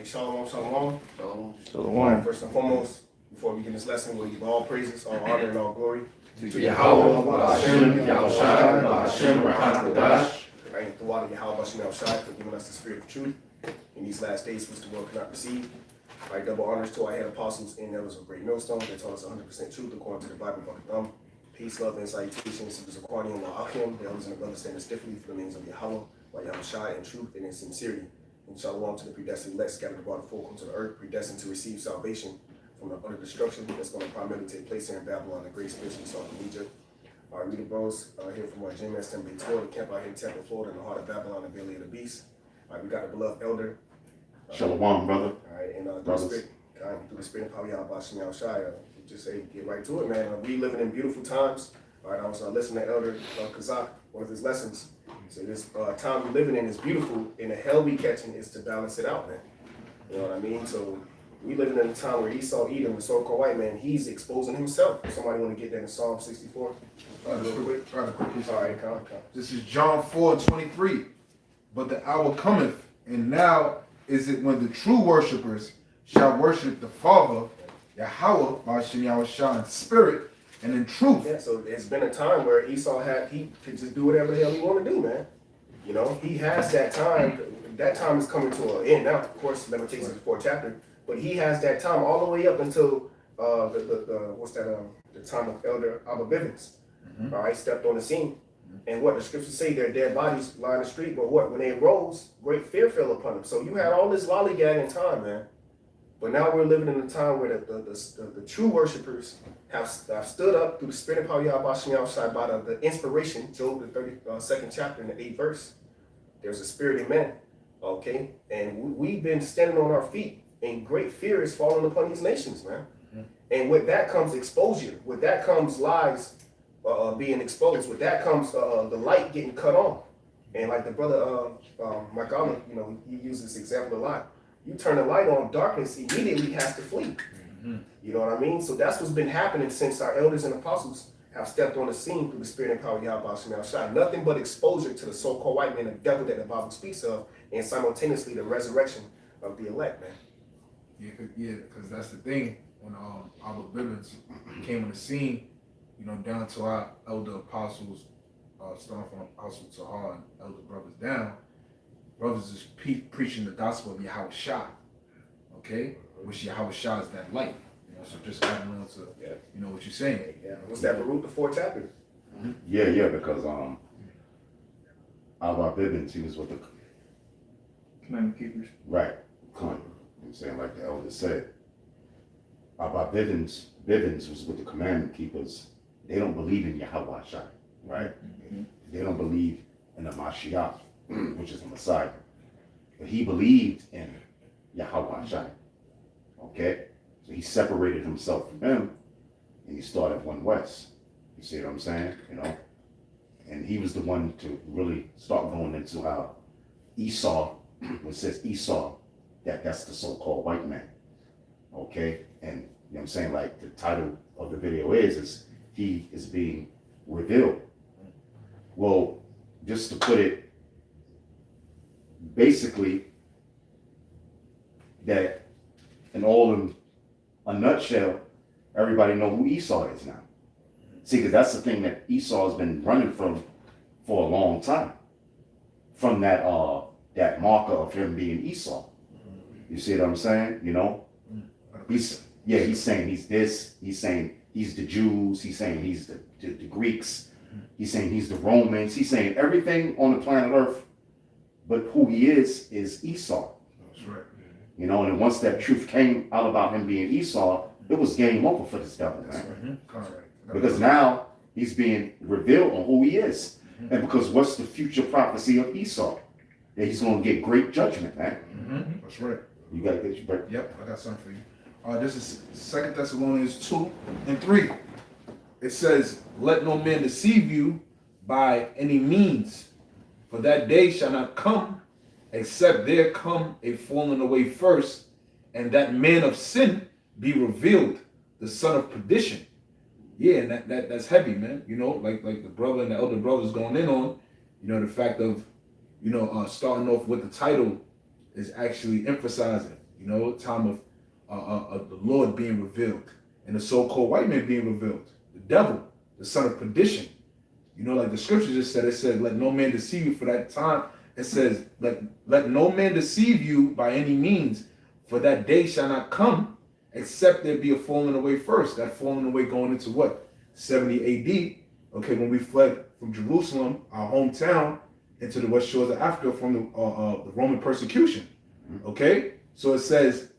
Shalom, shalom. Shalom. First and foremost, before we begin this lesson, we'll give all praises, all honor, and all glory to Yahweh, Hashem, Yahushai, Hashem, Rahadash. And throughout Yahweh, Hashem, Yahushai, for giving us the spirit of truth in these last days, which the world cannot receive. Double honors to our head apostles and elders of Great Millstone. They taught us 100% truth according to the Bible, Peace, love, and salutations to the Zaquanian Wa'akim, the elders and the brothers standing stiffly for the names of Yahweh, Yahushai, in truth and in sincerity. And shalom to the predestined elect scattered abroad the folk onto the earth, predestined to receive salvation from the utter destruction that's going to primarily take place here in Babylon, the great spiritual south of Egypt. Our reader bros here from our GmsTampa tour, the camp out here in Tampa, Florida, in the heart of Babylon, the belly of the beast. We got a beloved elder. Shalom, brother. And through the spirit of power, Yahushai, just say, get right to it, man. We living in beautiful times. I was listening to Elder Kazak, one of his lessons. So this time we're living in is beautiful, and the hell we catching is to balance it out, man. You know what I mean? So we living in a time where Esau, Edom, the so-called white man, he's exposing himself. Somebody want to get that in Psalm 64? Real quick. All right, come. This is John 4:23. But the hour cometh, and now is it when the true worshipers shall worship the Father, Yahweh, Hashem, Yahushua, in spirit and in truth. Yeah, so it's been a time where Esau he could just do whatever the hell he want to do, man. You know, he has that time. That time is coming to an end now. Of course, Lamentations 4th chapter, but he has that time all the way up until the time of Elder Abba Bivens. Mm-hmm. All right, stepped on the scene. And what the scriptures say, their dead bodies lie in the street. But when they arose, great fear fell upon them. So you had all this lollygagging time, man. But now we're living in a time where the true worshipers have stood up through the spirit of power Yahushai by the inspiration, Job the 32nd chapter in the 8th verse. There's a spirit in man, okay? And we've been standing on our feet, and great fear is falling upon these nations, man. Mm-hmm. And with that comes exposure. With that comes lies being exposed. With that comes the light getting cut on. And like the brother Mike Allen, he uses this example a lot. You turn the light on, darkness immediately has to flee. Mm-hmm. You know what I mean? So that's what's been happening since our elders and apostles have stepped on the scene through the spirit and power of Yahushua. Nothing but exposure to the so-called white man, the devil that the Bible speaks of, and simultaneously the resurrection of the elect, man. Yeah, because that's the thing. When Abba Bivens came on the scene, down to our elder apostles, starting from Apostle Tahar and elder brothers down, brothers is preaching the gospel of Yahushua, okay? Which Yahushua is that light. So just adding on to what you're saying. Yeah. What's that? Baruch the 4th chapter. Mm-hmm. Yeah, because Abba Bivens, he was with the Commandment keepers. Right. I'm saying, like the elder said, Abba Bivens was with the commandment keepers. They don't believe in Yahweh Shai, right? Mm-hmm. They don't believe in the Mashiach, which is the Messiah. But he believed in Yahweh Shai. Okay? So he separated himself from him and he started One West. You see what I'm saying? And he was the one to really start going into how Esau, when it says Esau, that's the so-called white man. Okay? And what I'm saying? Like the title of the video is he is being revealed. Well, just to put it basically, that in a nutshell, everybody know who Esau is now. See, because that's the thing that Esau has been running from for a long time. From that marker of him being Esau. You see what I'm saying? He's saying he's this. He's saying he's the Jews. He's saying he's the Greeks. He's saying he's the Romans. He's saying everything on the planet Earth, but who he is Esau. That's right. And then once that truth came out about him being Esau, it was game over for this devil, man. Right. Because now he's being revealed on who he is. Mm-hmm. And because what's the future prophecy of Esau? That he's going to get great judgment, man. Mm-hmm. That's right. You got to get your break. Yep, I got something for you. This is 2 Thessalonians 2:3. It says, let no man deceive you by any means, for that day shall not come, except there come a falling away first, and that man of sin be revealed, the son of perdition. Yeah, and that's heavy, man. Like the brother and the elder brothers going in on, the fact of, starting off with the title is actually emphasizing, You know, time of the Lord being revealed, and the so-called white man being revealed, the devil, the son of perdition. You know, like the scripture just said, it said, let no man deceive you for that time. It says, let no man deceive you by any means, for that day shall not come, except there be a falling away first. That falling away going into what? 70 AD, okay, when we fled from Jerusalem, our hometown, into the west shores of Africa from the Roman persecution, okay? So it says,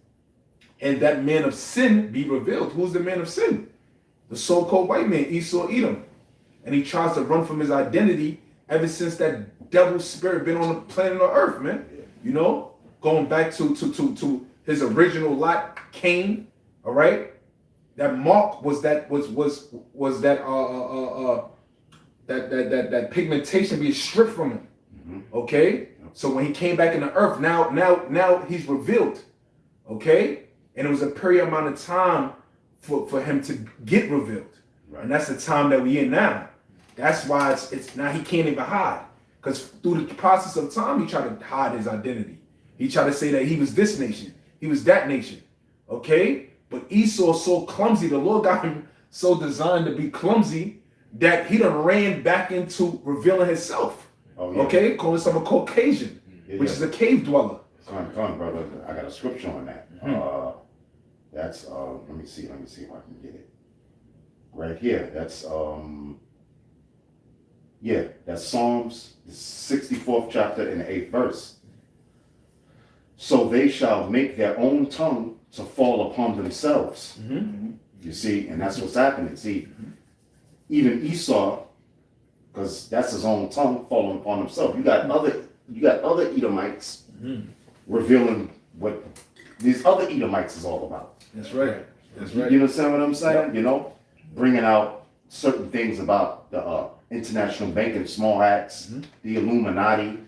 and that man of sin be revealed. Who's the man of sin? The so-called white man, Esau Edom. And he tries to run from his identity ever since that devil spirit been on the planet of Earth, man. You know, going back to his original lot, Cain. All right, that mark was that that pigmentation being stripped from him. Okay, so when he came back in the earth, now he's revealed. Okay, and it was a period amount of time for him to get revealed, and that's the time that we in now. That's why it's now he can't even hide, because through the process of time he tried to hide his identity. He tried to say that he was this nation, he was that nation. Okay, but Esau's so clumsy. The Lord got him so designed to be clumsy that he done ran back into revealing himself. Oh, yeah. Okay, calling himself a Caucasian, which is a cave dweller. Come on, brother. I got a scripture on that. That's let me see if I can get it. Right here. That's that's Psalms, the 64th chapter and the 8th verse. So they shall make their own tongue to fall upon themselves. You see, and that's what's happening. See, even Esau, because that's his own tongue falling upon himself. You got other Edomites revealing what these other Edomites is all about. That's right. That's right. You understand what I'm saying? You know, bringing out certain things about the international banking small hats, the Illuminati,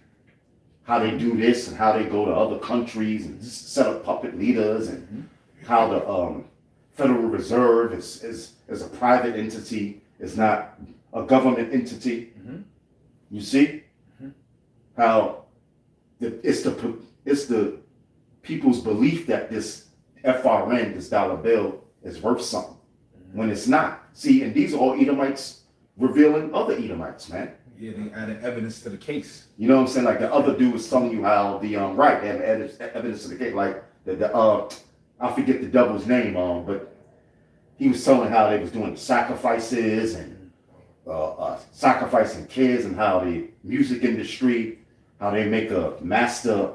how they do this and how they go to other countries and set up puppet leaders, and how the Federal Reserve is a private entity, is not a government entity. You see how it's the people's belief that this FRN, this dollar bill, is worth something when it's not. See, and these are all Edomites revealing other Edomites, man. Yeah, they added evidence to the case. You know what I'm saying? Like the other dude was telling you how the right, they have evidence to the case. Like the I forget the devil's name, but he was telling how they was doing sacrifices and sacrificing kids, and how the music industry, how they make a master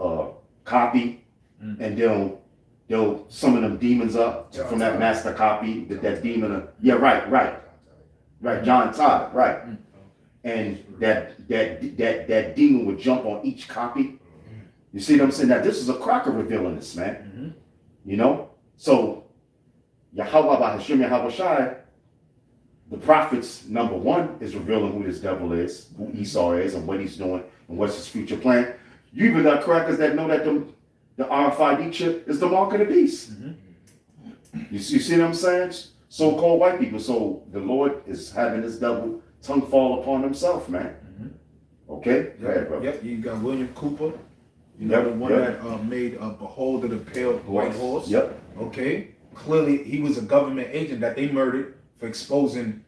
copy, and they'll summon them demons up from that master copy. That demon, right, John Todd, right. And that demon would jump on each copy. You see what I'm saying? Now this is a cracker revealing this, man. You know? So Yahweh Hashem Yahweh Shai, the prophets, number one, is revealing who this devil is, who Esau is, and what he's doing, and what's his future plan. You even got crackers that know that the RFID chip is the mark of the beast. You see what I'm saying? So-called white people. So the Lord is having this devil tongue fall upon himself, man. Okay? Go ahead, brother. Yep, you got William Cooper. You know, the one that made Behold the Pale White Horse. Yep. Okay? Clearly, he was a government agent that they murdered for exposing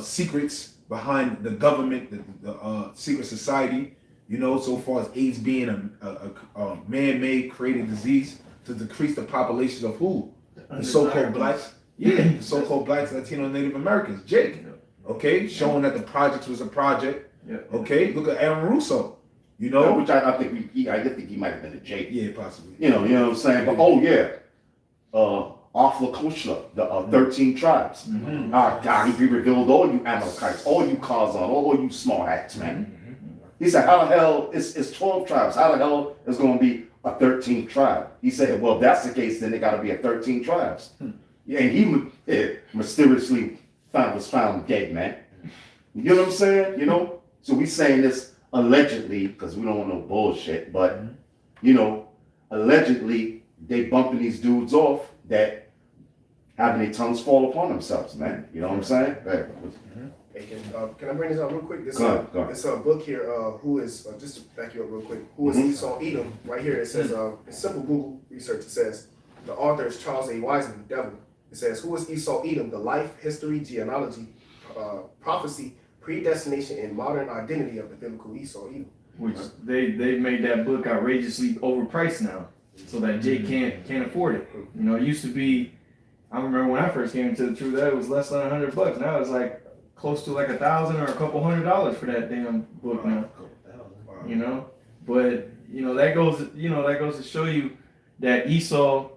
secrets behind the government, the secret society. You know, so far as AIDS being a man-made created disease to decrease the population of who? The so-called blacks. Yeah, the so-called blacks, Latino, Native Americans. Jake. Okay, showing that the project was a project. Okay, look at Aaron Russo. You know, which I think he might have been a Jake. Yeah, possibly. You know what I'm saying? But Arthur Koshler, the 13 tribes. God, he revealed all you Amalekites, all you Khazar, all you small hats, man. He said, how the hell, it's 12 tribes. How the hell is going to be a 13th tribe? He said, well, if that's the case, then they got to be a 13 tribes. Yeah, and he mysteriously was found dead, man. You know what I'm saying? You know? So we saying this allegedly, because we don't want no bullshit, but, you know, allegedly, they bumping these dudes off that having their tongues fall upon themselves, man. You know what I'm saying? Hey, can I bring this out real quick? This Go ahead. it's a book here. Who is just to back you up real quick? Who is Esau Edom? Right here it says. In simple Google research, it says the author is Charles A. Wiseman, Devil. It says, who is Esau Edom? The life, history, genealogy, prophecy, predestination, and modern identity of the biblical Esau Edom. Which they made that book outrageously overpriced now, so that Jake can't afford it. You know, it used to be. I remember when I first came into the truth that it was less than $100. Now it's like close to like $1,000 or a couple $100 for that damn book now. You know, but you know that goes to show you that Esau,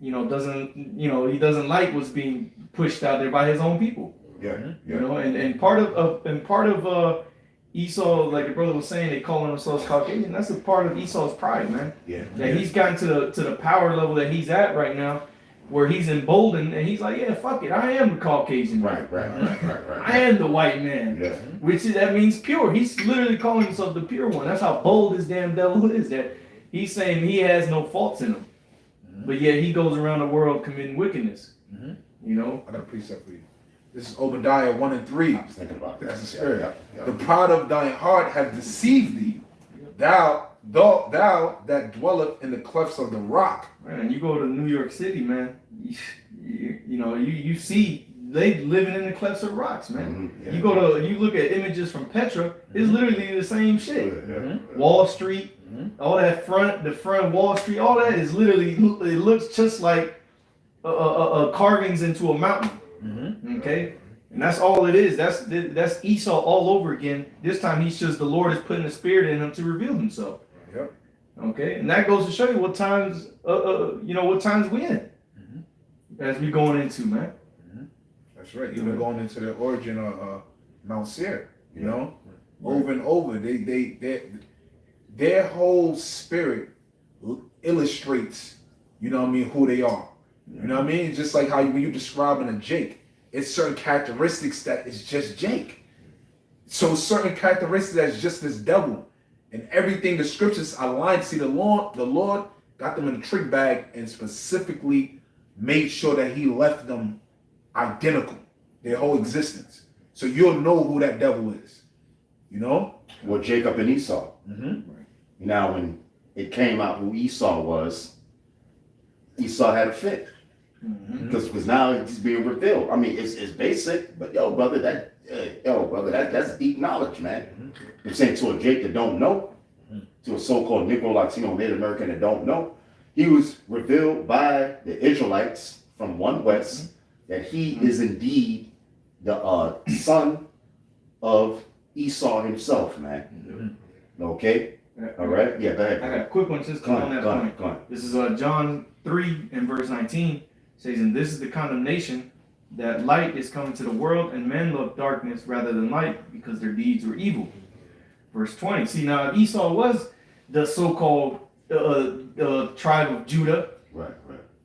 you know, he doesn't like what's being pushed out there by his own people. Yeah. You know, and part of Esau, like the brother was saying, they calling themselves Caucasian. That's a part of Esau's pride, man. Yeah. That he's gotten to the power level that he's at right now, where he's emboldened and he's like, yeah, fuck it, I am the Caucasian. Right. I am the white man. Yeah. That means pure. He's literally calling himself the pure one. That's how bold this damn devil is. That he's saying he has no faults in him, but yet he goes around the world committing wickedness. You know. I got a precept for you. This is Obadiah 1 and 3. I was thinking about That's that. the spirit. Yeah. The pride of thine heart hath deceived thee, thou that dwelleth in the clefts of the rock. Man, you go to New York City, man. You see they living in the clefts of rocks, man. Yeah. You look at images from Petra. It's literally the same shit. Wall Street, all that the front Wall Street, all that is literally. It looks just like carvings into a mountain. Okay, and that's all it is. That's Esau all over again. This time he's just the Lord is putting the spirit in him to reveal himself. Yep. Okay, and that goes to show you what times what times we in as we going into, man. That's right. Even going into the origin of Mount Seir, you know, over and over, their whole spirit illustrates, you know what I mean, who they are. You know what I mean? Just like how when you're describing a Jake, it's certain characteristics that is just Jake. So certain characteristics that's just this devil. And everything the scriptures align. See, the Lord got them in a trick bag and specifically made sure that he left them identical, their whole existence. So you'll know who that devil is. You know? Well, Jacob and Esau. Now, when it came out who Esau was, Esau had a fit. Because now it's being revealed. I mean, it's basic, but brother, that's deep knowledge, man. I'm saying to a Jake that don't know, to a so-called Negro, Latino, Native American that don't know, he was revealed by the Israelites from one West that he is indeed the son of Esau himself, man. Okay? All right? Yeah, go ahead. I got a quick one just on that point. Go on. This is John 3 and verse 19. Says, and this is the condemnation, that light is coming to the world, and men love darkness rather than light, because their deeds were evil. Verse 20. See, now Esau was the so-called tribe of Judah. Right.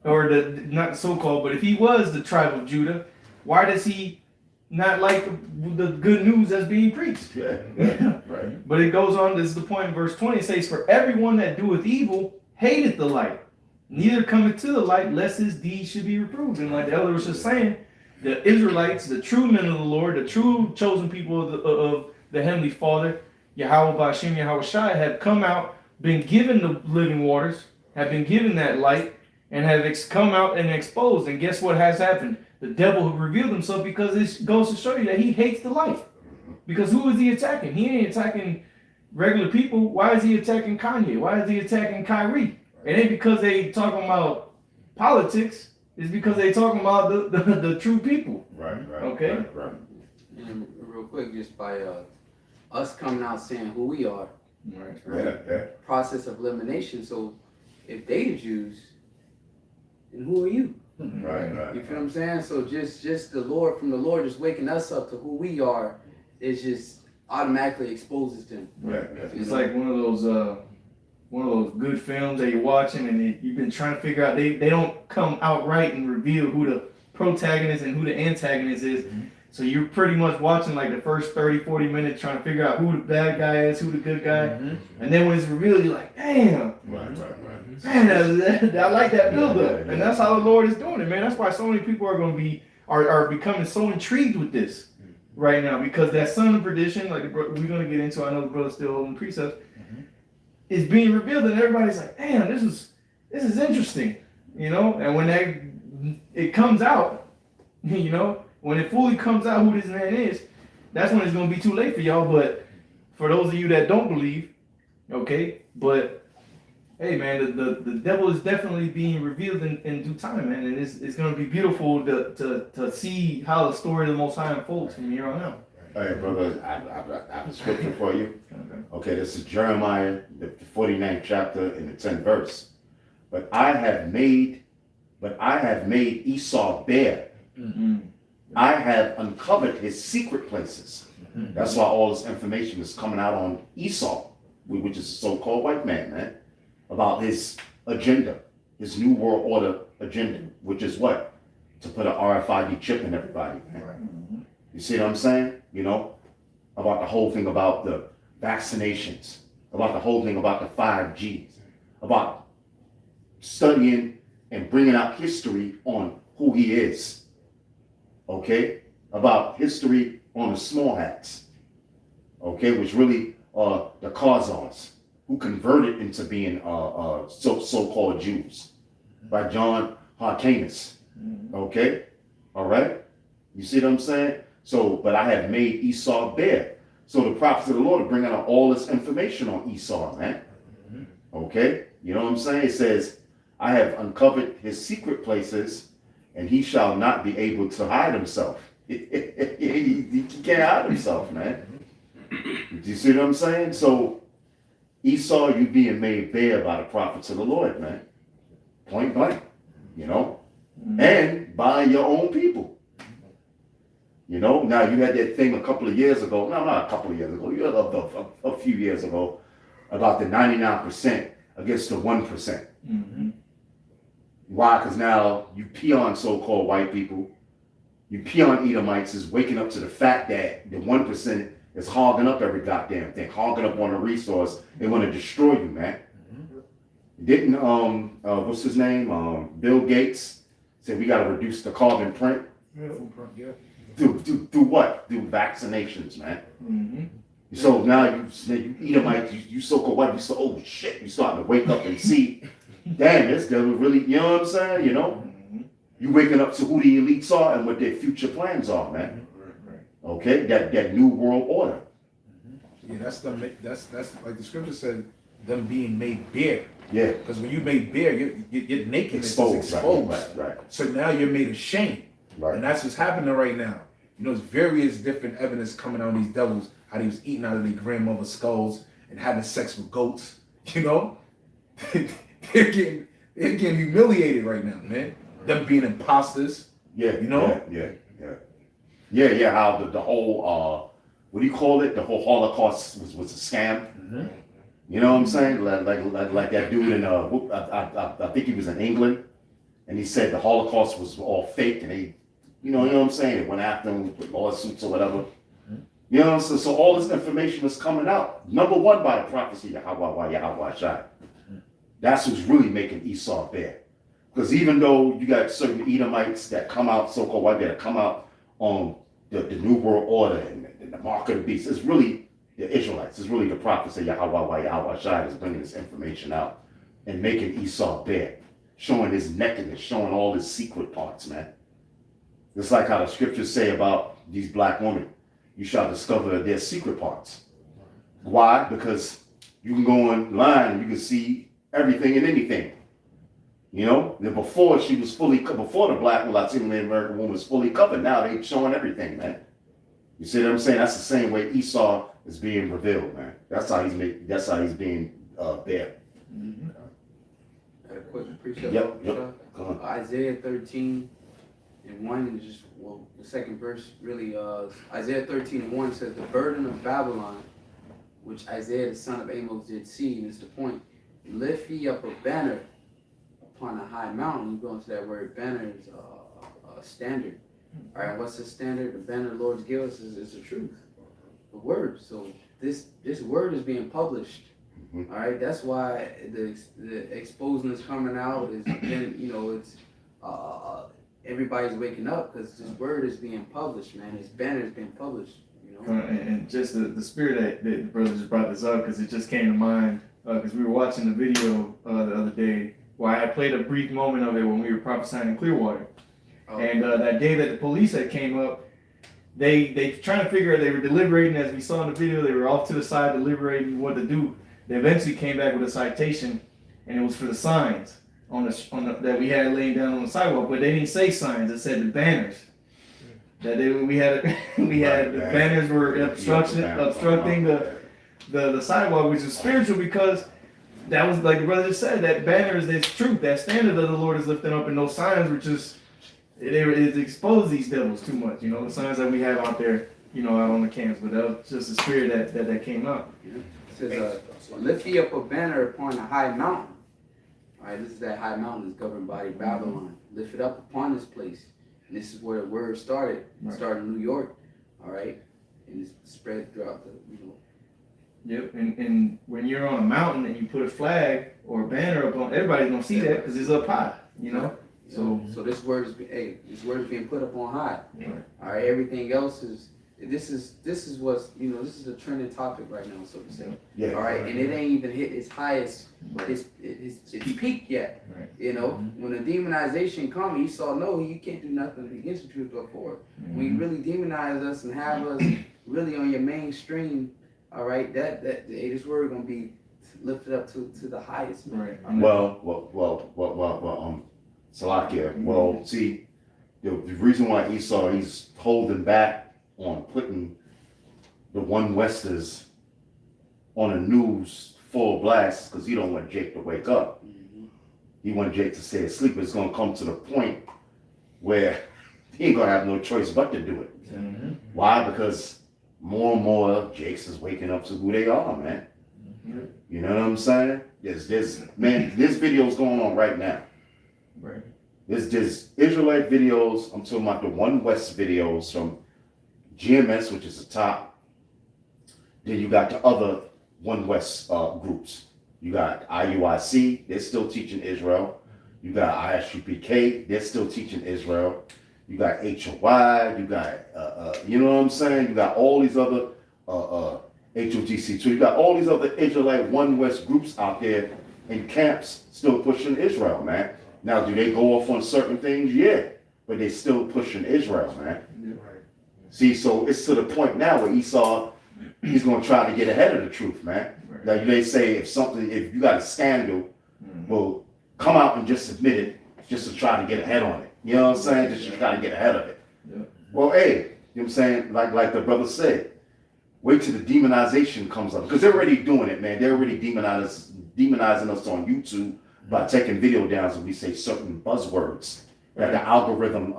Or not the so-called, but if he was the tribe of Judah, why does he not like the good news that's being preached? Yeah. Right. But it goes on, this is the point in verse 20, it says, for everyone that doeth evil hateth the light, neither cometh to the light, lest his deeds should be reproved. And like the elder was just saying, the Israelites, the true men of the Lord, the true chosen people of the Heavenly Father, Yahweh Ba'ashem, Yahweh Shai, have come out, been given the living waters, have been given that light, and have come out and exposed. And guess what has happened? The devil has revealed himself, because it goes to show you that he hates the light. Because who is he attacking? He ain't attacking regular people. Why is he attacking Kanye? Why is he attacking Kyrie? It ain't because they talking about politics. It's because they talking about the true people. Right. Okay. Right. And real quick, just by us coming out saying who we are, Right. Yeah. process of elimination. So if they the Jews, then who are you? Right. You feel what I'm saying? So just the Lord, from the Lord, just waking us up to who we are, is just automatically exposes them. Right. It's like one of those good films that you're watching, and you've been trying to figure out. They don't come outright and reveal who the protagonist and who the antagonist is. So you're pretty much watching like the first 30, 40 minutes trying to figure out who the bad guy is, who the good guy. And then when it's revealed, you're like, damn, man, I like that build-up. And that's how the Lord is doing it, man. That's why so many people are going to are becoming so intrigued with this. right now, because that son of perdition, like we're gonna get into, I know the brother's still holding precepts, is being revealed, and everybody's like, damn, this is interesting, you know. And when it comes out, you know, when it fully comes out who this man is, that's when it's gonna be too late for y'all. But for those of you that don't believe, okay, but hey, man, the devil is definitely being revealed in due time, man, and it's gonna be beautiful to see how the story of the Most High unfolds from here on out. Hey, brother, I have a scripture for you. Okay, this is Jeremiah, the 49th chapter and the 10th verse. But I have made Esau bare. Mm-hmm. I have uncovered his secret places. That's why all this information is coming out on Esau, which is a so-called white man, about his agenda, his new world order agenda, which is what? To put an RFID chip in everybody, man. You see what I'm saying? You know, about the whole thing about the vaccinations, about the whole thing about the 5G, about studying and bringing out history on who he is, okay? About history on the small hats, okay? Which really are the Khazars, who converted into being so-called Jews, by John Hyrcanus, okay? All right? You see what I'm saying? So, but I have made Esau bare. So the prophets of the Lord are bringing out all this information on Esau, man. Okay? You know what I'm saying? It says, I have uncovered his secret places, and he shall not be able to hide himself. He can't hide himself, man. Do you see what I'm saying? So Esau, you being made bare by the prophets of the Lord, man. Point blank. You know? And by your own people. You know, now you had that thing a couple of years ago, no, not a couple of years ago, you had a few years ago, about the 99% against the 1%. Why? Because now you peon so-called white people, you peon Edomites is waking up to the fact that the 1% is hogging up every goddamn thing, hogging up on the resource. They want to destroy you, man. Didn't, what's his name? Bill Gates said we got to reduce the carbon print. Do what? Do vaccinations, man. So now you Edomite, you so-called white, you so, oh shit, you starting to wake up and see, damn, this devil really, you know what I'm saying? You know, you waking up to who the elites are and what their future plans are, man. Okay, that new world order. Yeah, that's like the scripture said, them being made bare. Yeah. Because when you made bare, your nakedness Exposed, is exposed. right. So now you're made ashamed. Right. And that's what's happening right now. You know, there's various different evidence coming out of these devils, how they was eating out of their grandmother's skulls and having sex with goats. You know, they're getting humiliated right now, man. Them being imposters. Yeah. You know. Yeah. How the whole what do you call it? The whole Holocaust was a scam. You know what I'm saying? Like that dude in I think he was in England, and he said the Holocaust was all fake, and they, you know what I'm saying? They went after him with lawsuits or whatever. You know what I'm saying? So all this information is coming out. Number one, by the prophecy of Yahweh Shai. That's who's really making Esau bare. Because even though you got certain Edomites that come out, so-called white, that come out on the New World Order and the mark of the beast, it's really the Israelites. It's really the prophets of Yahweh Shai is bringing this information out and making Esau bare, showing his nakedness, showing all his secret parts, man. It's like how the scriptures say about these black women. You shall discover their secret parts. Why? Because you can go online and you can see everything and anything. You know, before she was before the black Latino American woman was fully covered. Now they showing everything, man. You see what I'm saying? That's the same way Esau is being revealed, man. That's how he's being bare. Got a quick precept. Yep. Go on. Isaiah 13 and 1 is just, well, the second verse really, Isaiah 13 and 1 says, the burden of Babylon, which Isaiah the son of Amos did see, and it's the point, lift ye up a banner upon a high mountain. You go into that word, banner is a standard. All right, what's the standard? The banner the Lord gives us is the truth, the word. So this word is being published. All right, that's why the exposing is coming out. Is, you know, it's everybody's waking up because this word is being published, man. This banner is being published, you know. And just the spirit that the brother just brought this up because it just came to mind because we were watching the video the other day where I had played a brief moment of it when we were prophesying in Clearwater. Oh. And that day that the police had came up, they trying to figure out, they were deliberating as we saw in the video, they were off to the side deliberating what to do. They eventually came back with a citation, and it was for the signs on the that we had laying down on the sidewalk, but they didn't say signs, it said the banners. That we had the banners were obstructing the sidewalk, which is spiritual because that was like the brother just said, that banner is this truth, that standard of the Lord is lifted up, and those signs were just it exposed these devils too much, you know, the signs that we have out there, you know, out on the camps, but that was just the spirit that came up. Yeah. It says, lift ye up a banner upon a high mountain. All right, this is that high mountain is governed by Babylon. Lift it up upon this place. And this is where the word started. It started in New York, all right? And it's spread throughout the, you know. Yep, and when you're on a mountain and you put a flag or a banner up on, everybody's gonna see that because it's up high, you know? So this word is this word is being put up on high. Right. All right, everything else is this is what's, you know, this is a trending topic right now, so to say. Yeah. All right, and it ain't even hit its highest, its peak yet. Right. You know, when the demonization comes, Esau know you can't do nothing against the truth or for it. When you really demonize us and have us really on your mainstream, all right, this word gonna be lifted up to the highest. Man. Right. Well, Salakia. Well, see, the reason why Esau, he's holding back on putting the one Westers on the news full blast because he don't want Jake to wake up. Mm-hmm. He want Jake to stay asleep. It's gonna come to the point where he ain't gonna have no choice but to do it. Mm-hmm. Why? Because more and more Jakes is waking up to who they are, man. Mm-hmm. You know what I'm saying? There's this video's going on right now. Right. There's Israelite videos. I'm talking about the One West videos from GMS, which is the top. Then you got the other One West groups. You got IUIC, they're still teaching Israel. You got ISUPK, they're still teaching Israel. You got HOY, you got, you know what I'm saying? You got all these other HOTC2. You got all these other Israelite One West groups out there in camps still pushing Israel, man. Now, do they go off on certain things? Yeah, but they still pushing Israel, man. Yeah. See, so it's to the point now where Esau, he's going to try to get ahead of the truth, man. Right. Like they say, if you got a scandal, well, come out and just admit it, just to try to get ahead on it. You know what I'm saying? Just to try to get ahead of it. Yeah. Well, hey, you know what I'm saying? Like the brother said, wait till the demonization comes up. Because they're already doing it, man. They're already demonizing us on YouTube by taking video downs when we say certain buzzwords that the algorithm,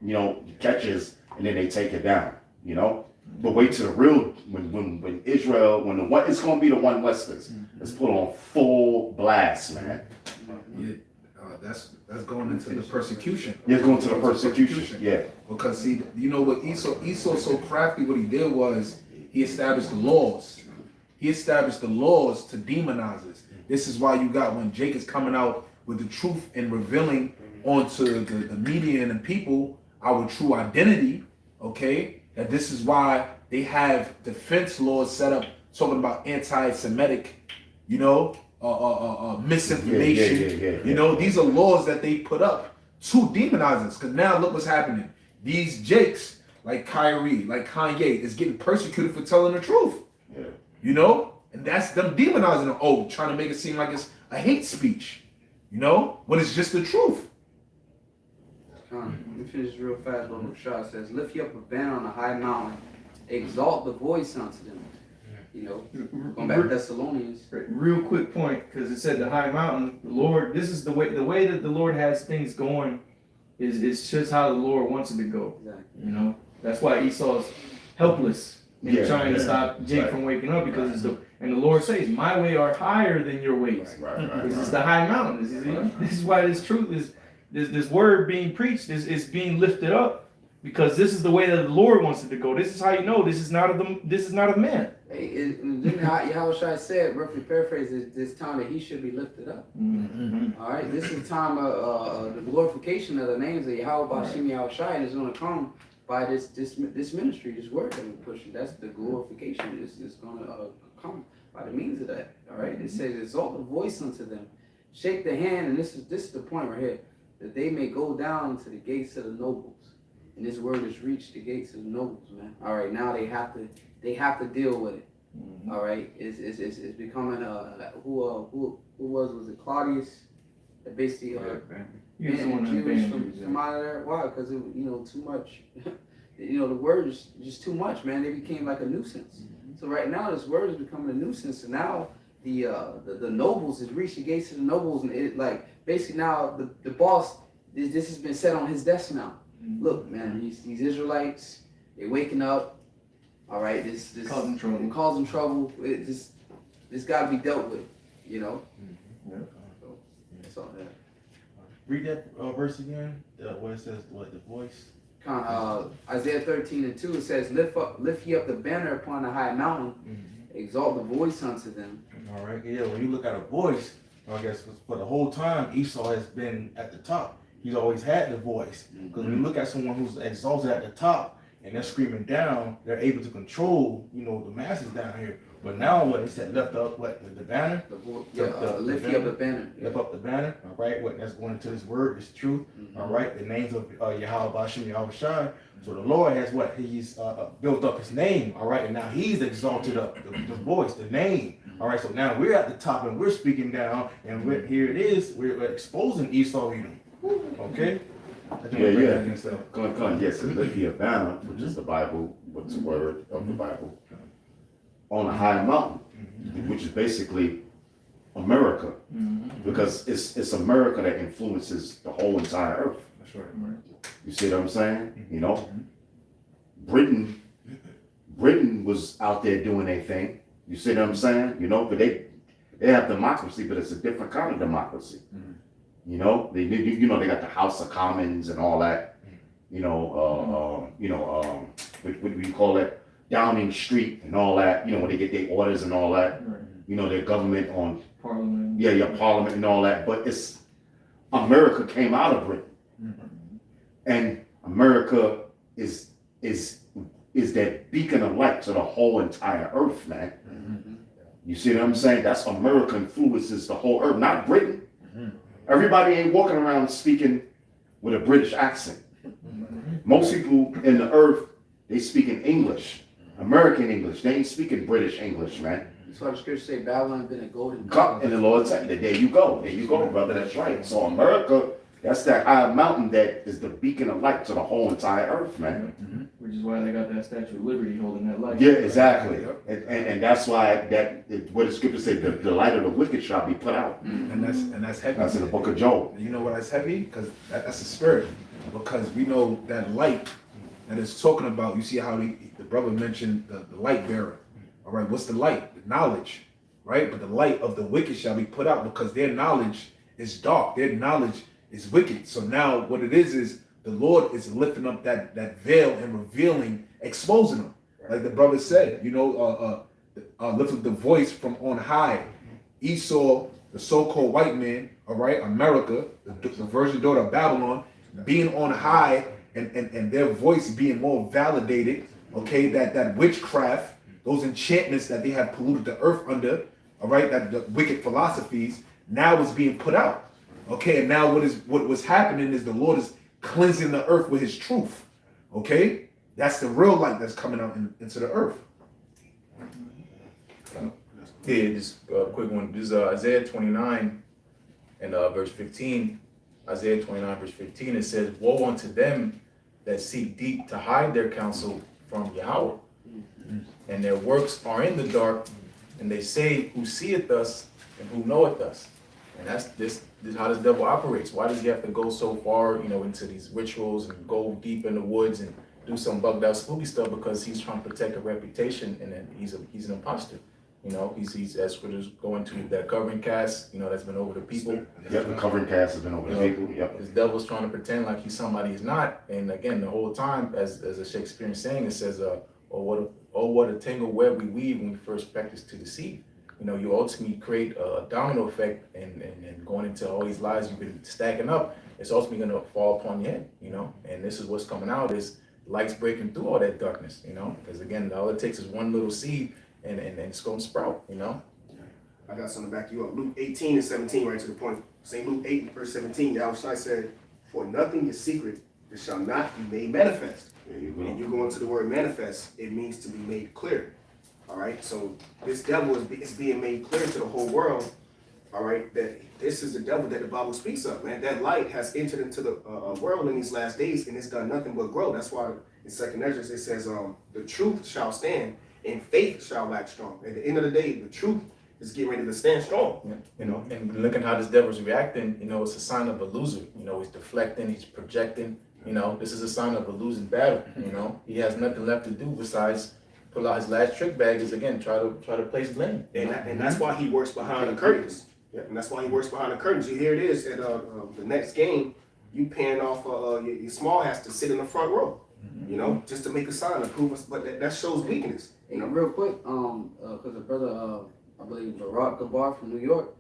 you know, catches, and then they take it down, you know? But wait till the real, when Israel, it's going to be the One Westers. It's put on full blast, man. Yeah, that's going into the persecution. Yeah, it's going to the persecution, yeah. Because see, you know what Esau so crafty, what he did was he established the laws. He established the laws to demonize us. This is why you got when Jake is coming out with the truth and revealing onto the media and the people our true identity, okay? That this is why they have defense laws set up talking about anti-Semitic, you know, misinformation. Yeah. You know, these are laws that they put up to demonize us. Because now look what's happening. These Jakes, like Kyrie, like Kanye, is getting persecuted for telling the truth. Yeah. You know? And that's them demonizing them. Oh, trying to make it seem like it's a hate speech. You know? When it's just the truth. Let me finish real fast. What Rashad says, lift you up a banner on a high mountain, exalt the voice unto them. You know, going back to Thessalonians. Real quick point, because it said the high mountain, the Lord, this is the way that the Lord has things going is just how the Lord wants it to go. Exactly. You know? That's why Esau's helpless in trying to stop Jake from waking up because the Lord says, my way are higher than your ways. This is the high mountain. This is why this truth is this word being preached is being lifted up because this is the way that the Lord wants it to go. This is how you know this is not of man. Hey, didn't Yahushua said, roughly paraphrase, is this time that he should be lifted up. All right, this is the time of the glorification of the names of Yahweh Bashim Yahushua, and it's going to come by this ministry, this word that we're pushing. That's the glorification. It's going to come by the means of that. All right, it says, exalt the voice unto them, shake the hand, and this is the point right here, that they may go down to the gates of the nobles. And this word has reached the gates of the nobles, man. All right, now they have to deal with it. All right, it's becoming who was it Claudius that basically banned Jews from out of there? Why? Because it too much. The word is just too much, man. They became like a nuisance. So right now this word is becoming a nuisance, and now the nobles has reached the gates of the nobles, and it like basically now the boss. This has been set on his desk now. Look, man, these Israelites, they waking up. All right, this causing trouble. Causing trouble. This got to be dealt with, Yeah. So, that's all that. Read that verse again. Where it says what the voice. Isaiah 13:2 it says, lift ye up the banner upon the high mountain, exalt the voice unto them. All right. Yeah. When you look at a voice, I guess for the whole time Esau has been at the top. He's always had the voice. Because when you look at someone who's exalted at the top and they're screaming down, they're able to control, the masses down here. But now what it said, lift up the banner? Lift ye up the banner. Lift up the banner, all right? What that's going into this word is truth, all right? The names of Yahweh Bashim Yahweh Shai. So the Lord has what? He's built up his name, all right? And now he's exalted up the voice, the name, all right? So now we're at the top and we're speaking down, and here it is, we're exposing Esau, okay? Yeah. Come on. Yes, and lift ye a banner, which is the Bible, what's the word of the Bible, on a high mountain, which is basically America, because it's America that influences the whole entire earth. That's right. You see what I'm saying? Britain was out there doing their thing. You see what I'm saying? But they have democracy, but it's a different kind of democracy. They got the House of Commons and all that. What do you call it? Downing Street and all that. When they get their orders and all that. Their government on Parliament. Yeah, Parliament and all that. But it's America came out of Britain, and America is that beacon of light to the whole entire earth, man. You see what I'm saying? That's America influences the whole earth, not Britain. Everybody ain't walking around speaking with a British accent. Most people in the earth, they speak in English, American English. They ain't speaking British English, man. That's why the scripture say Babylon been a golden cup. And the Lord said, there you go, brother. That's right. So America, that's that high mountain that is the beacon of light to the whole entire earth, man. Which is why they got that Statue of Liberty holding that light. Yeah, exactly. And that's why what the scripture said, the light of the wicked shall be put out. And that's heavy. That's in the book of Job. You know why that's heavy? Because that's the spirit. Because we know that light that it's talking about. You see how the brother mentioned the light bearer. All right, what's the light? The knowledge, right? But the light of the wicked shall be put out because their knowledge is dark. Their knowledge is wicked. So now what it is the Lord is lifting up that veil and revealing, exposing them. Like the brother said, lift up the voice from on high. Esau, the so-called white man, all right, America, the virgin daughter of Babylon, being on high and their voice being more validated, okay, that witchcraft, those enchantments that they have polluted the earth under, all right, that the wicked philosophies now is being put out. Okay, and now what was happening is the Lord is cleansing the earth with his truth. Okay? That's the real light that's coming out into the earth. Yeah, just a quick one. This is Isaiah 29 and verse 15. Isaiah 29 verse 15, it says, woe unto them that seek deep to hide their counsel from Yahweh. And their works are in the dark, and they say, who seeth us and who knoweth us? And that's this is how this devil operates. Why does he have to go so far, into these rituals and go deep in the woods and do some bugged out spooky stuff? Because he's trying to protect a reputation, and then he's an imposter. He's as scriptures going to that covering cast, that's been over the people. Yep, the covering cast has been over the people. Yep. This devil's trying to pretend like he's somebody he's not. And again, the whole time, as a Shakespearean saying, it says, or oh, what a tangled web we weave when we first practice to deceive. You know, you ultimately create a domino effect, and going into all these lies you've been stacking up, it's ultimately going to fall upon your head, you know. And this is what's coming out is light's breaking through all that darkness, you know, because again, all it takes is one little seed, and it's going to sprout, you know. I got something to back you up. Luke 18 and 17, right to the point. St. Luke 8 verse 17, Yahushua said, "For nothing is secret that shall not be made manifest." And you go into the word manifest, it means to be made clear. All right, so this devil is being made clear to the whole world. All right, that this is the devil that the Bible speaks of, man. That light has entered into the world in these last days, and it's done nothing but grow. That's why in Second Ezra it says, "The truth shall stand, and faith shall wax strong." At the end of the day, the truth is getting ready to stand strong. Yeah. You know, and looking how this devil's reacting, you know, it's a sign of a loser. You know, he's deflecting, he's projecting. You know, this is a sign of a losing battle. You know, he has nothing left to do besides pull out his last trick bag. Is again try to place blame. And that's why he works behind the curtains. Yeah, and that's why he works behind the curtains. You hear it is at the next game, you paying off your small has to sit in the front row. You know, just to make a sign to prove us, but that shows weakness. Hey, real quick, because the brother, I believe Barak Gabar from New York,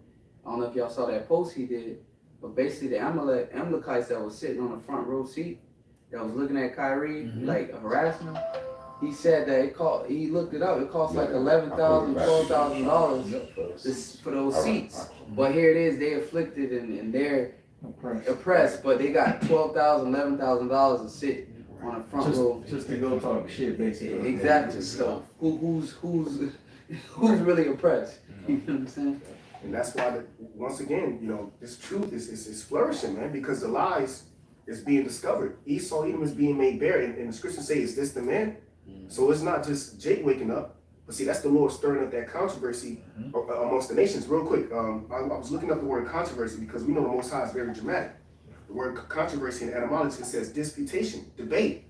I don't know if y'all saw that post he did, but basically the Amalekites that was sitting on the front row seat, that was looking at Kyrie, like harassing him, he said that he looked it up, it cost like $11,000, $12,000 for those seats. But here it is, they afflicted and they're oppressed, but they got $12,000, $11,000 to sit on the front row. Just to go talk shit, basically. Exactly. So who's really oppressed? You know what I'm saying? And that's why, once again, you know, this truth is flourishing, man, because the lies is being discovered. Esau, Edom is being made bare. And the scriptures say, is this the man? So it's not just Jake waking up, but see, that's the Lord stirring up that controversy amongst the nations. Real quick, I was looking up the word controversy because we know the Most High is very dramatic. The word controversy in etymology says disputation, debate.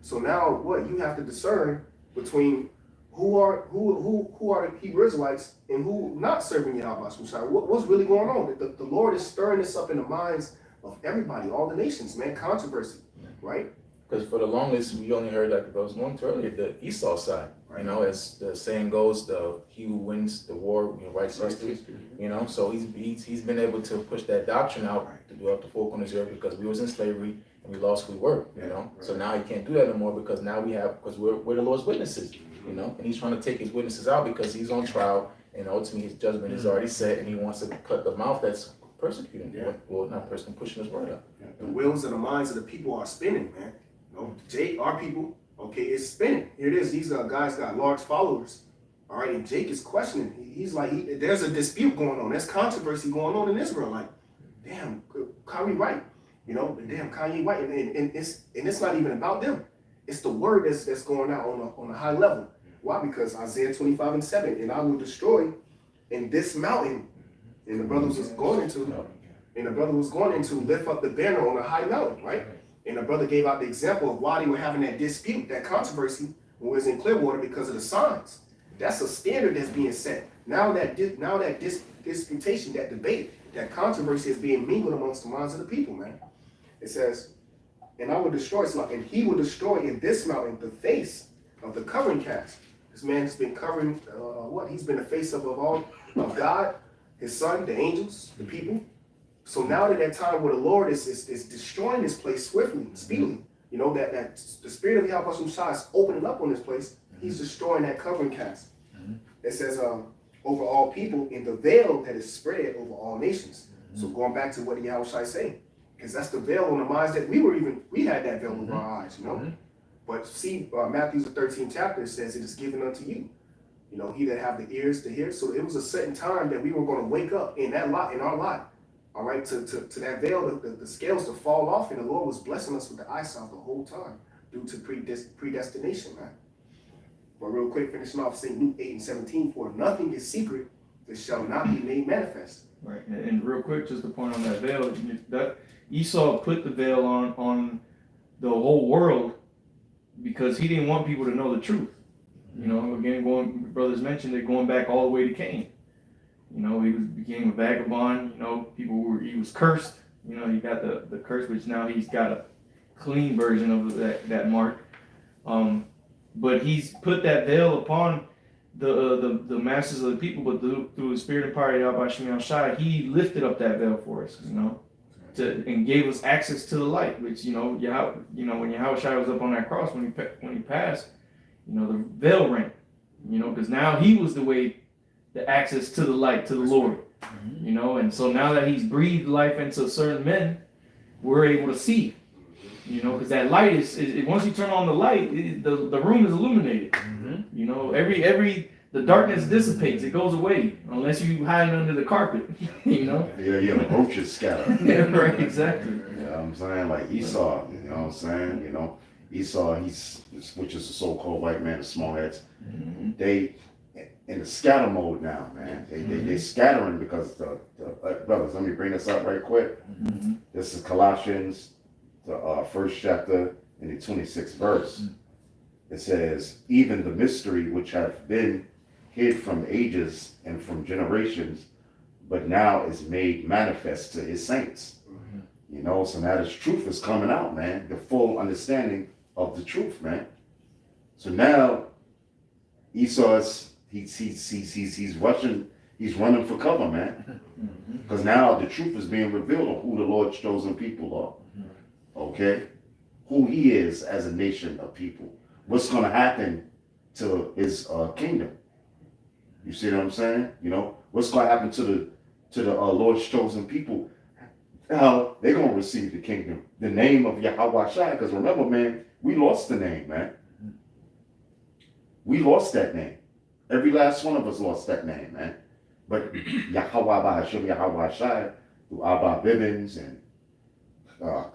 So now what? You have to discern between who are the Hebrew Israelites and who not serving Yahweh. What's really going on? The Lord is stirring this up in the minds of everybody, all the nations, man. Controversy, right? Because for the longest, we only heard, like I was going to earlier, the Esau side. Right. You know, as the saying goes, he who wins the war, writes history. You know, so he's been able to push that doctrine out to do up the folk on this earth because we was in slavery and we lost who we were. You know, so now he can't do that anymore because now because we're the Lord's witnesses. You know, and he's trying to take his witnesses out because he's on trial and ultimately his judgment is already set and he wants to cut the mouth that's persecuting. Well, not persecuting, pushing his word up. The wheels and the minds of the people are spinning, man. Jake, our people, okay, it's spinning. Here it is. These guys got large followers. All right, and Jake is questioning. He's like, there's a dispute going on. There's controversy going on in Israel. Like, damn, Kyrie right. You know, damn, Kanye right. And it's not even about them. It's the word that's going out on a high level. Why? Because Isaiah 25 and 7, and I will destroy in this mountain. And the brother was going into lift up the banner on a high mountain, right? And the brother gave out the example of why they were having that dispute, that controversy, when it was in Clearwater because of the signs. That's a standard that's being set. Now that disputation, that debate, that controversy is being mingled amongst the minds of the people, man. It says, and I will destroy, and he will destroy in this mountain the face of the covering cast. This man has been covering He's been the face of God, his son, the angels, the people. So now that time where the Lord is destroying this place swiftly, speedily, you know, that the spirit of Yahweh is opening up on this place, he's destroying that covering cast. It says, over all people, in the veil that is spread over all nations. So going back to what Yahweh is saying, because that's the veil on the minds that we had that veil over our eyes, you know. But see, Matthew the 13th chapter says it is given unto you. You know, he that have the ears to hear. So it was a certain time that we were going to wake up in our lot. All right, to that veil, the scales to fall off, and the Lord was blessing us with the eyesight the whole time due to predestination, man. But real quick, finishing off, St. Luke 8 and 17, for nothing is secret that shall not be made manifest. Right, and real quick, just to point on that veil, that Esau put the veil on the whole world because he didn't want people to know the truth. You know, again, brothers mentioned it going back all the way to Cain. You know, he became a vagabond. You know, he was cursed. You know, he got the curse, which now he's got a clean version of that mark. but he's put that veil upon the masses of the people, but through the spirit and power of Yahweh Shem Shai, he lifted up that veil for us, and gave us access to the light, which, when Yahweh Shai was up on that cross, when he passed, the veil rent, because now he was the access to the light, to the Lord, and so now that he's breathed life into certain men, we're able to see, because that light is once you turn on the light, the room is illuminated. The darkness dissipates, it goes away, unless you hide it under the carpet, Yeah, the roaches scatter. Yeah, right, exactly. You know what I'm saying? Like Esau, you know what I'm saying? Esau, which is the so-called white man, the small heads, they in the scatter mode now, man. They scattering because the brothers, let me bring this up right quick. This is Colossians, the first chapter and the 26th verse. It says, even the mystery which hath been hid from ages and from generations, but now is made manifest to his saints. So now this truth is coming out, man. The full understanding of the truth, man. So now Esau he's rushing, he's running for cover, man. Because now the truth is being revealed of who the Lord's chosen people are. Okay? Who he is as a nation of people. What's going to happen to his kingdom? You see what I'm saying? What's going to happen to the Lord's chosen people? How they're going to receive the kingdom, the name of Yahweh Shai. Because remember, man, we lost the name, man. We lost that name. Every last one of us lost that name, man. But Yahweh Bahashim Yahweh Shai, through Abba Bivens and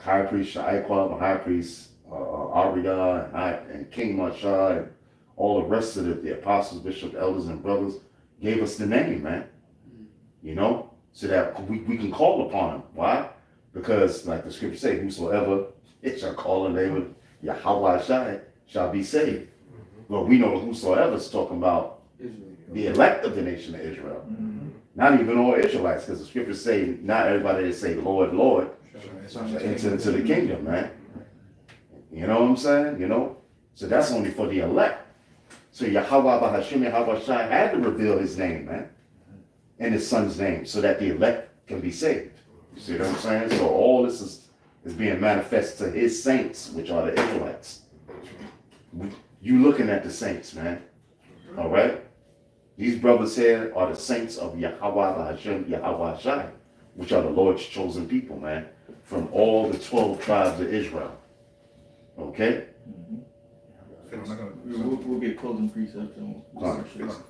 High Priest Shaiqua, High Priest Aria and King Mashah and all the rest of the apostles, bishops, elders, and brothers gave us the name, man. So that we can call upon him. Why? Because, like the scripture say, whosoever it shall call the name of Yahweh Shai shall be saved. Well, we know whosoever is talking about the elect of the nation of Israel. Not even all Israelites, because the scriptures say not everybody that say Lord, Lord, shall enter into the kingdom, man. You know what I'm saying? So that's only for the elect. So Yahweh Bahashim Yahweh Shai had to reveal his name, man, and his son's name, so that the elect can be saved. You see what I'm saying? So all this is being manifest to his saints, which are the Israelites. You looking at the saints, man. All right? These brothers here are the saints of Yahweh Bahashim Yahweh Shai, which are the Lord's chosen people, man, from all the 12 tribes of Israel. Okay? We'll get closing precepts and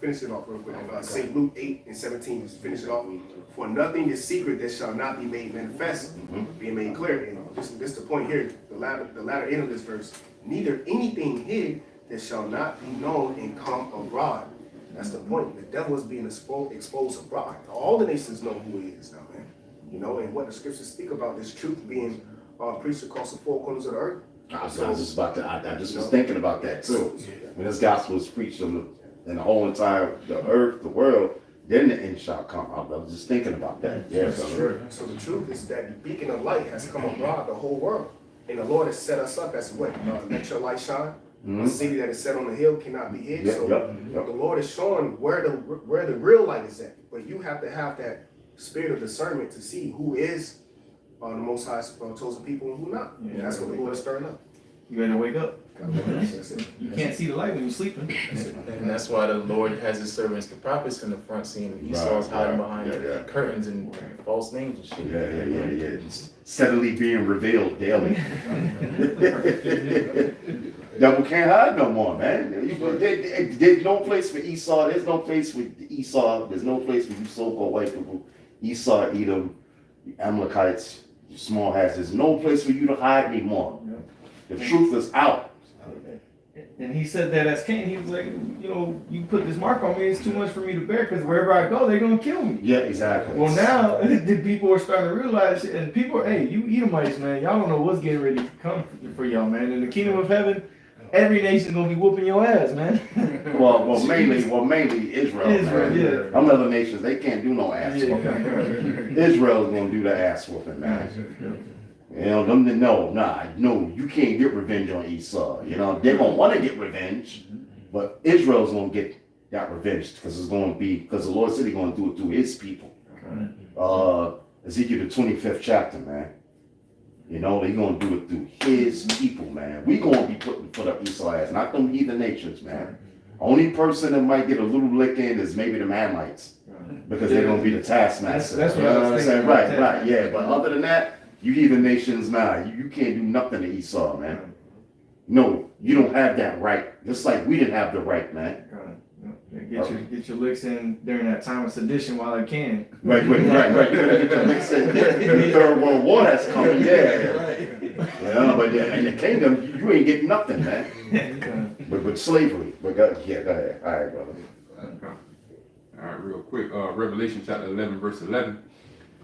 Finish it off real quick. St. Luke 8:17, just finish it off. For nothing is secret that shall not be made manifest, being made clear. And this is the point here, the latter end of this verse. Neither anything hid that shall not be known and come abroad. That's the point. The devil is being exposed abroad. All the nations know who he is now, man. And what the scriptures speak about, this truth being preached across the four corners of the earth. I just was thinking about that too. When this gospel is preached in the whole entire the earth, the world, then the end shall come. I was just thinking about that. Yeah, So the truth is that the beacon of light has come abroad the whole world, and the Lord has set us up as what? Let your light shine. A city that is set on the hill cannot be hid. The Lord is showing where the real light is at. But you have to have that spirit of discernment to see who is the Most High chosen people and who not. And that's what the Lord is stirring up. You better wake up. You can't see the light when you're sleeping. And that's why the Lord has his servants, the prophets, in the front scene. Esau's hiding behind curtains and false names and shit. Yeah. It's steadily being revealed daily. Devil can't hide no more, man. There's no place for Esau. There's no place for Esau. There's no place for you so-called white people. Esau, Edom, Amalekites, small hats. There's no place for you to hide anymore. The truth is out. And he said that as Cain, he was like, you put this mark on me, it's too much for me to bear, because wherever I go, they're going to kill me. Yeah, exactly. Well, now, the people are starting to realize, and people, hey, you Edomites, man, y'all don't know what's getting ready to come for y'all, man. In the kingdom of heaven, every nation's going to be whooping your ass, man. well, mainly Israel. Yeah. Them other nations, they can't do no ass whooping. Israel's going to do the ass whooping, man. You You know, them to know, no, you can't get revenge on Esau. You know, they're gonna want to get revenge, but Israel's gonna get that revenge because the Lord said He's gonna do it through His people. Ezekiel the 25th chapter, man. You know, He's gonna do it through His people, man. We gonna be putting the foot up Esau's ass, not them heathen nations, man. Only person that might get a little lick in is maybe the Ammonites, because they're gonna be the taskmaster. That's what you know I was what I'm saying? thinking. Right, yeah. But other than that, you heathen nations, you can't do nothing to Esau, man. No, you don't have that right. Just like we didn't have the right, man. Get your licks in during that time of sedition while I can. Right. The Third World War that's coming, yeah. Yeah, but in the kingdom, you ain't getting nothing, man. But slavery. But go ahead. All right, brother. All right, real quick. Revelation chapter 11, verse 11.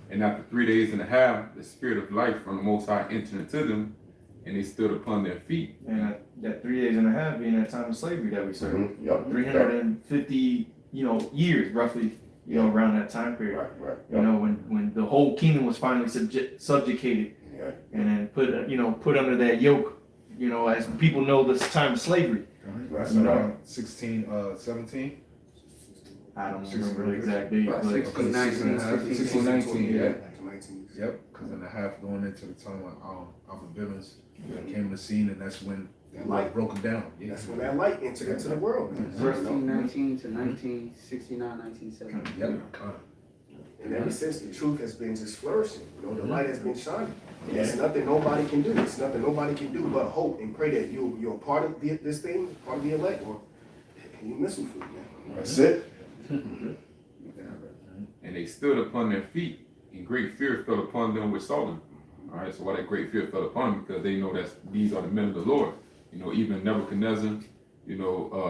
And after 3 days and a half, the Spirit of life from the Most High entered into them, and they stood upon their feet. And that 3 days and a half being that time of slavery that we served. Yep. 350, years roughly, around that time period. Right. You know, when the whole kingdom was finally subjugated, and then put under that yoke, as people know this time of slavery. That's around 17. I don't remember the exact date, but 1619, yeah. 19. Yep, because in the half going into the time of Alpha Bivens came on the scene, and that's when that light broke down. Yeah. That's when that light entered into the world. 1619 to 1969, 1970. Yep. And ever since, the truth has been just flourishing. The light has been shining. It's nothing nobody can do. It's nothing nobody can do but hope and pray that you're part of this thing, part of the elect, or you miss them, man. That's it. And they stood upon their feet, and great fear fell upon them which saw them. All right, so why that great fear fell upon them? Because they know that these are the men of the Lord. Even Nebuchadnezzar,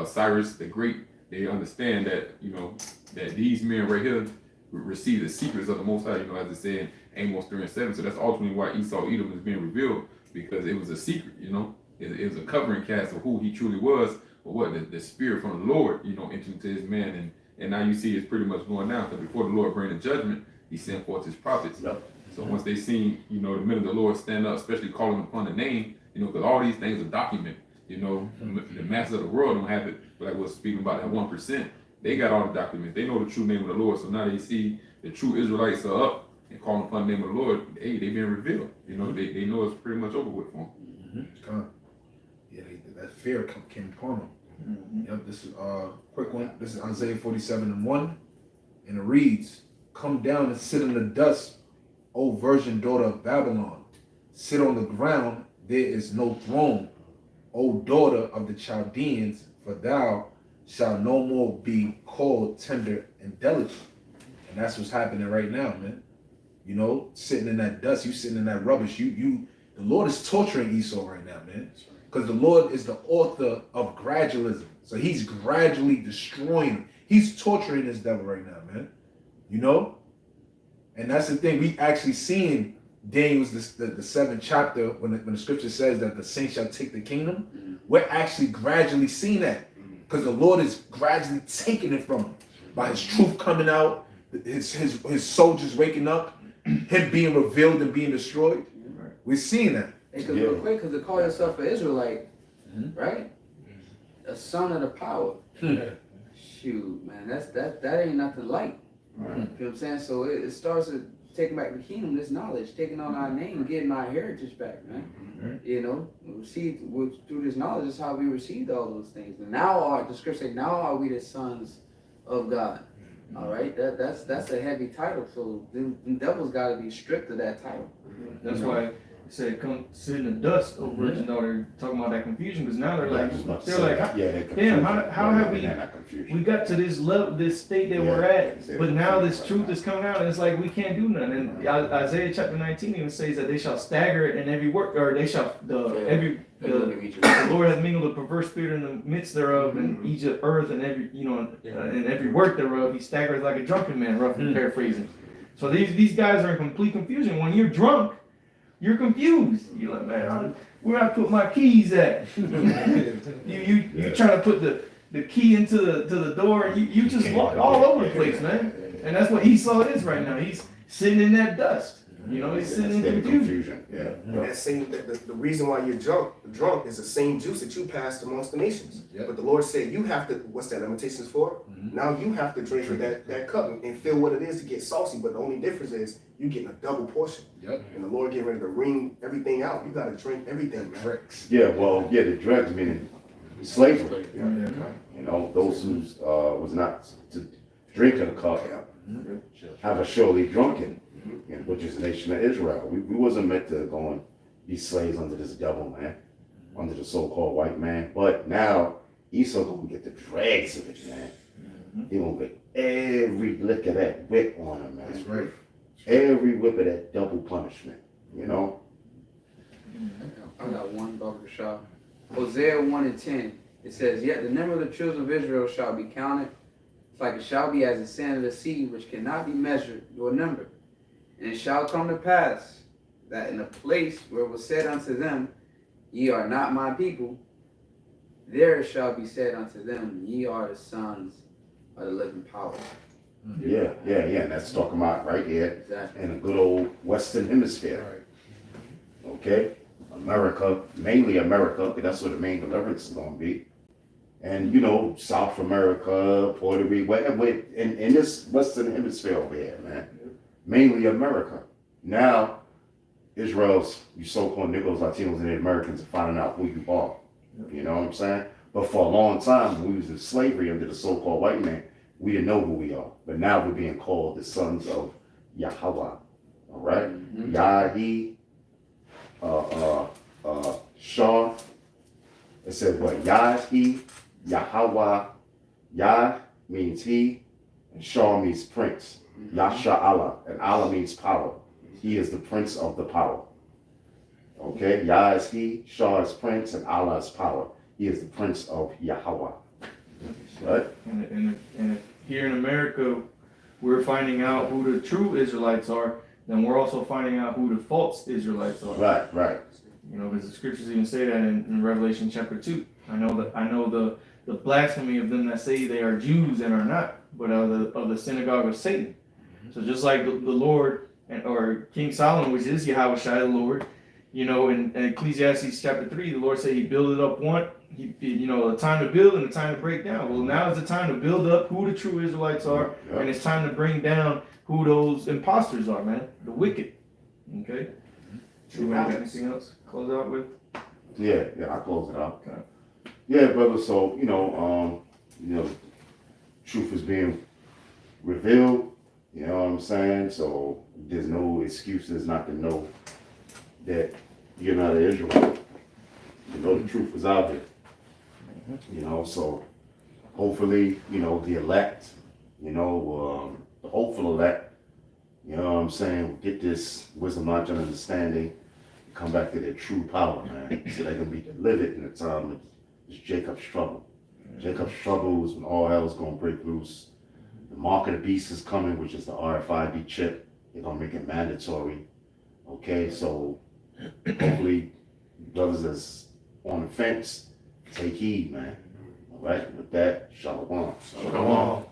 Cyrus the Great, they understand that, that these men right here receive the secrets of the Most High, as it said in Amos 3:7. So that's ultimately why Esau Edom is being revealed, because it was a secret, it was a covering cast of who he truly was, but what the spirit from the Lord, entered into his man, and now you see it's pretty much going down, because before the Lord bring the judgment, He sent forth His prophets. Yep. So once they seen, the men of the Lord stand up, especially calling upon the name, because all these things are documented. The masses of the world don't have it, but like we're speaking about that 1%, they got all the documents. They know the true name of the Lord. So now they see the true Israelites are up and calling upon the name of the Lord. Hey, they being revealed. They know it's pretty much over with for them. Yeah, that fear came upon them. Yep, this is a quick one. This is Isaiah 47:1, and it reads, "Come down and sit in the dust, O virgin daughter of Babylon. Sit on the ground, there is no throne, O daughter of the Chaldeans, for thou shalt no more be called tender and delicate." And that's what's happening right now, man. Sitting in that dust, you sitting in that rubbish. The Lord is torturing Esau right now, man. Because the Lord is the author of gradualism. So He's gradually destroying him. He's torturing this devil right now, man. And that's the thing. We actually seeing Daniel's the 7th chapter when the scripture says that the saints shall take the kingdom. We're actually gradually seeing that, because the Lord is gradually taking it from him by His truth coming out, his soldiers waking up, Him being revealed and being destroyed. We're seeing that. Because real quick, because to call yourself an Israelite, right? A son of the power. Shoot, man, that ain't nothing light. You know what I'm saying? So it starts to taking back the kingdom, this knowledge, taking on our name, getting our heritage back, man. Through this knowledge is how we received all those things. And now the scripture say, now are we the sons of God. All right, that's a heavy title. So the devil's got to be stripped of that title. That's why it said, "Come sit in the dust, O virgin daughter." Talking about that confusion, because now they're like, damn, how have we got to this level, this state that we're at, but now this truth is coming out, and it's like we can't do nothing. And Isaiah chapter 19 even says that they shall stagger in every work, or they shall the Lord has mingled a perverse spirit in the midst thereof, and Egypt, earth, and every and every work thereof. He staggers like a drunken man, roughly paraphrasing. So these guys are in complete confusion. When you're drunk, you're confused. You're like, man, where I put my keys at? you trying to put the key into the door, and you just walk all over the place, man. And that's what Esau is right now. He's sitting in that dust. He's sitting in confusion. Yeah. that same, the reason why you're drunk is the same juice that you passed amongst the nations. Yep. But the Lord said, you have to, what's that, Lamentations 4? Now you have to drink of that cup and feel what it is to get saucy. But the only difference is you getting a double portion. Yep. And the Lord getting ready to wring everything out. You got to drink everything, man. Tricks. Yeah, well, yeah, the dregs meaning slavery. Yeah. You know, those who was not to drink of the cup have a surely drunken, which is the nation of Israel. We wasn't meant to go and be slaves under this devil, man, under the so-called white man. But now Esau gonna get the dregs of it, man. He gonna get every lick of that whip on him, man. That's right. Every whip of that double punishment, you know. I got one, Baba Rashad. Hosea 1:10. It says, "Yet the number of the children of Israel shall be counted, like it shall be as the sand of the sea, which cannot be measured nor numbered. And it shall come to pass that in a place where it was said unto them, Ye are not my people, there shall be said unto them, Ye are the sons of the living power." Yeah. And that's talking about right here Exactly. in the good old Western Hemisphere. Right. Okay, America, mainly America, because that's where the main deliverance is going to be. And you know, South America, Puerto Rico, in this Western Hemisphere over here, man, mainly America. Now, Israel's, you so-called Negroes, Latinos, and Americans are finding out who you are. You know what I'm saying? But for a long time, when we was in slavery under the so-called white man, we didn't know who we are. But now we're being called the sons of Yahweh. All right? Yahi, Shah. It says what? Yahi, Yahweh. Yah means he, and Shah means prince. Yasha Allah, and Allah means power. He is the prince of the power. Okay? Yah is he, Shah is prince, and Allah is power. He is the prince of Yahweh. Right? And if here in America, we're finding out who the true Israelites are, then we're also finding out who the false Israelites are. Right. You know, because the scriptures even say that in Revelation chapter 2. I know the blasphemy of them that say they are Jews and are not, but of the synagogue of Satan. So just like the Lord or King Solomon, which is Yahweh Shai, the Lord, you know, in Ecclesiastes chapter 3, the Lord said he built it up one, a time to build and a time to break down. Well, now is the time to build up who the true Israelites are, and it's time to bring down who those imposters are, man, the wicked. Okay? You got anything else? Close out with? Yeah, I close it out. Okay. Yeah, brother. So truth is being revealed. You know what I'm saying? So there's no excuses not to know that you're not an Israelite. You know the truth is out there. You know, so hopefully, the elect, the hopeful elect, you know what I'm saying, will get this wisdom, knowledge, and understanding, come back to their true power, man. So they can be delivered in the time of Jacob's trouble. Jacob's trouble is when all hell's gonna break loose. The mark of the beast is coming, which is the RFID chip. They're gonna make it mandatory. Okay, so hopefully brothers that's on the fence, take heed, man. All right, with that, shalom. Shalom.